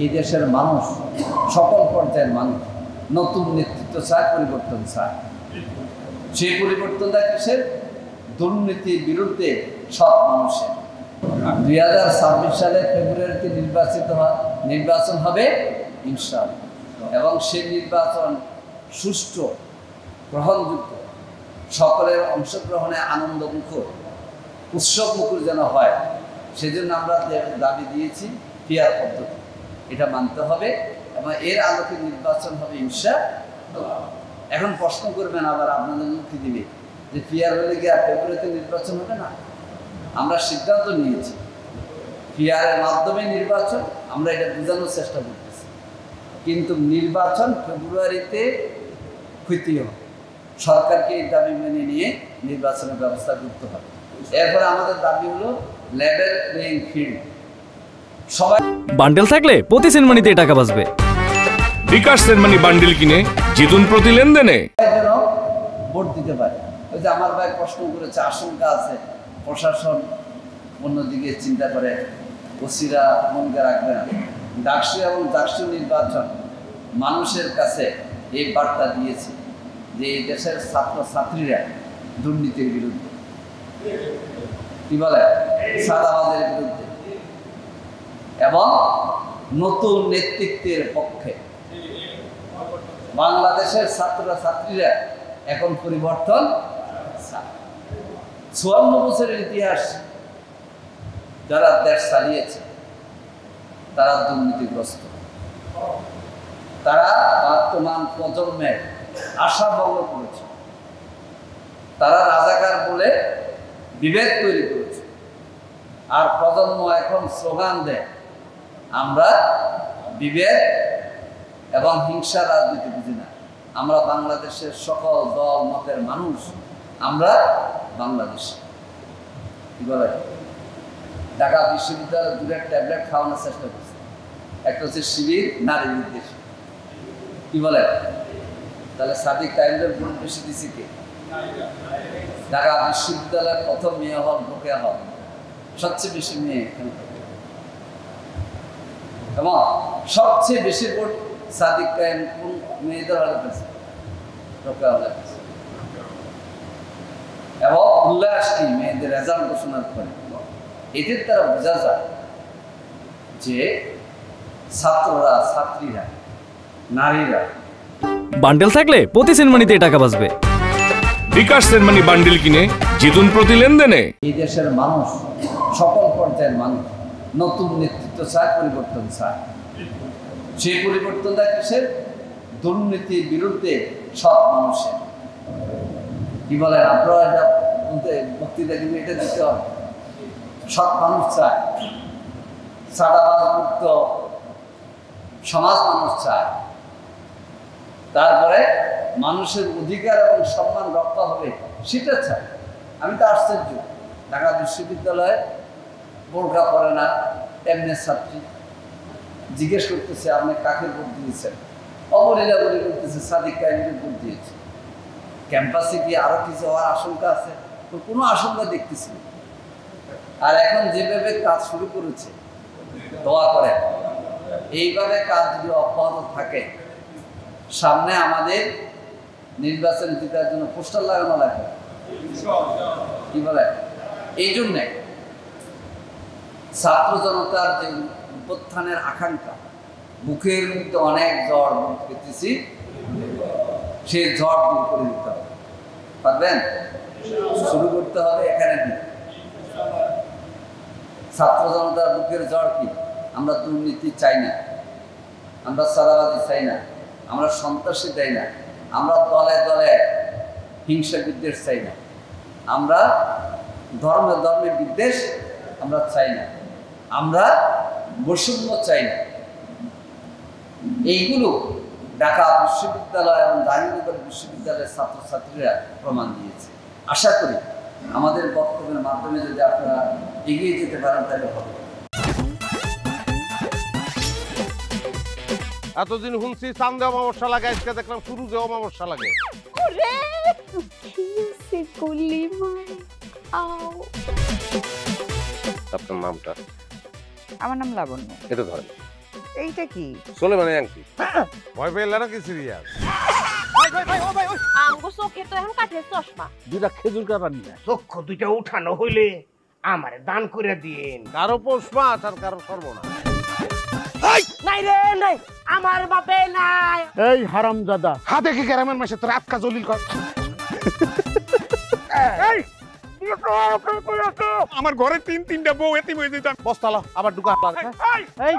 এই দেশের মানুষ, সকল পর্যায়ের মানুষ নতুন নেতৃত্ব চায়, পরিবর্তন চায়। সেই পরিবর্তনটা কিসের? দুর্নীতির বিরুদ্ধে সৎ মানুষের। 2026 সালে ফেব্রুয়ারিতে নির্বাচন হবে ইনশাআল্লাহ, এবং সেই নির্বাচন সুষ্ঠু, গ্রহণযোগ্য, সকলের অংশগ্রহণে আনন্দমুখর, উৎসবমুখর যেন হয়, সেজন্য আমরা দাবি দিয়েছি ফেয়ার পদ্ধতি। এটা মানতে হবে এবং এর আলোকে নির্বাচন হবে ইনশাআল্লাহ। এখন প্রশ্ন করবেন আবার আপনাদের মুখে দিবে যে ফেয়ার হলে কি আর ফেব্রুয়ারিতে নির্বাচন হবে না? আমরা সিদ্ধান্ত নিয়েছি ফেয়ারের মাধ্যমে নির্বাচন, আমরা এটা বোঝানোর চেষ্টা করতেছি। কিন্তু নির্বাচন ফেব্রুয়ারিতে হইতে হবে, সরকারকে এই দাবি মেনে নিয়ে নির্বাচনের ব্যবস্থা করতে হবে। এরপরে আমাদের দাবি হলো লেভেল প্লেইং ফিল্ড। সবাই বান্ডেল থাকলে প্রতি সেনমানিতে টাকা বাঁচবে। বিকাশ সেনমানি বান্ডেল কিনে জিতুন প্রতি লেনদেনে। যেন ভোট দিতে পারে। ওই যে আমার ভাই প্রশ্ন করেছে, আশঙ্কা আছে প্রশাসন অন্যদিকে চিন্তা করে, ওসিরা মনকে রাখবে না। ডাকসু এবং ডাকসু নির্বাচন মানুষের কাছে এই বার্তা দিয়েছে যে এই দেশের ছাত্রছাত্রীরা দুর্নীতির বিরুদ্ধে, কি বলে, সাদাবাজের বিরুদ্ধে এবং নতুন নেতৃত্বের পক্ষে। বাংলাদেশের ছাত্রছাত্রীরা এখন পরিবর্তন। 54 বছরের ইতিহাস যারা দেশ চালিয়েছে তারা দুর্নীতিগ্রস্ত, তারা বর্তমান প্রজন্মের আশা ভঙ্গ করেছে, তারা রাজাকার বলে বিভেদ তৈরি করেছে। আর প্রজন্ম এখন স্লোগান দেয়, আমরা বিভেদ এবং হিংসা রাজনীতি বুঝি না, আমরা বাংলাদেশের সকল দল মতের মানুষ, আমরা বাংলাদেশ। কি বলে, ঢাকা বিশ্ববিদ্যালয়ের দূরের ট্যাবলেট খাওয়ানোর চেষ্টা করছে। একটা হচ্ছে শিবির, নারী নির্দেশ। কি বলে, তাহলে সাদিক কায়েমের ভোট বেশি দিছি কে? ঢাকা বিশ্ববিদ্যালয়ের প্রথম মেয়ে হল, রোকেয়া হল, সবচেয়ে বেশি মেয়ে এখানে, এবং সবচেয়ে বেশি ভোট সাদিক কায়েম কোন মেয়েদের হলে পেয়েছে? রোকেয়া হলে পেয়েছে। এবং উল্লাসটি মেয়েদের রেজাল্ট ঘোষণার পরে এদের দ্বারা বোঝা যায় যে ছাত্ররা, ছাত্রীরা, নারীরা বান্ডেল থাকলে প্রতি সেনমানিতে টাকা বাঁচবে। বিকাশ সেনমানি বান্ডেল কিনে জিতুন প্রতি লেনদেনে। এই দেশের মানুষ, সকল পর্যায়ের মানুষ নতুন নেতৃত্ব চায়, পরিবর্তন চায়। সেই পরিবর্তনটা কিসের? দুর্নীতির বিরুদ্ধে সৎ মানুষের। কি বলেন আপনারা? এটা বলতে বক্তৃতা কিন্তু এটা দিতে হবে। সৎ মানুষ চায়, সাদাবাজ মুক্ত সমাজ মানুষ চায়। তারপরে মানুষের অধিকার এবং সম্মান রক্ষা হবে সেটা চায়। আমি তো আশ্চর্য, ঢাকা বিশ্ববিদ্যালয়ে বোরকা পরে না এমনি ছাত্রী, জিজ্ঞেস করতেছে আপনি কাকে ভোট দিয়েছেন? অবলীলা বলে করতেছে সাদিক কায়েমকে ভোট দিয়েছে। ক্যাম্পাসে কি আরো কিছু হওয়ার আশঙ্কা আছে? তো কোনো আশঙ্কা দেখতেছি না। আর এখন যেভাবে কাজ শুরু করেছে, দোয়া করে এইভাবে কাজ যদি অব্যাহত থাকে, সামনে আমাদের নির্বাচন জিতার জন্য পোস্টার লাগানো লাগবে। কি বলে, এই জন্যে ছাত্র জনতার যে উত্থানের আকাঙ্ক্ষা, বুকের মধ্যে অনেক ঝড় পেতেছি, সেই ঝড় দূর করে দিতে হবে। পারবেন? শুরু করতে হবে এখানে কি ছাত্র জনতার বুকের ঝড় কি? আমরা দুর্নীতি চাই না, আমরা সাদাবাজি চাই না, আমরা সন্ত্রাসী চাই না, আমরা দলে দলে হিংসা বিদ্বেষ চাই না, আমরা ধর্মে ধর্মে বিদ্বেষ আমরা চাই না, আমরা বৈষম্য চাই না। এইগুলো ঢাকা বিশ্ববিদ্যালয় এবং জাহাঙ্গীরনগর বিশ্ববিদ্যালয়ের ছাত্রছাত্রীরা প্রমাণ দিয়েছে। আশা করি আমাদের বক্তব্যের মাধ্যমে যদি আপনারা এগিয়ে যেতে পারেন তাহলে হবে। এতদিন শুনছি চান্দে অমাবস্যা লাগে, আজকে দেখলাম সূর্যে অমাবস্যা লাগে। আপনার নামটা? আমার নাম লাবণ্য। এটা ধরেন। এইটা কি? চলে মানে আংটি ভয় পেলে নাকি সিরিয়াস আমগো চোখে তো এখন কাঠের চশমা। দুটা খেজুর কাটা নিয়ে চক্ষু দুইটা উঠানো হইলে আমারে দান করে দিন। কারো পৌষ মাস আর কারো সর্বনাশ। নাই রে নাই, আমার বাপে নাই। এই হারামজাদা হাতে কি গ্রামের মাসে তোর আটকা জলিল কর। আমার ঘরে তিনটা বউ এতিম হয়ে যেতাম বস্তালা আবার ঢুকা এই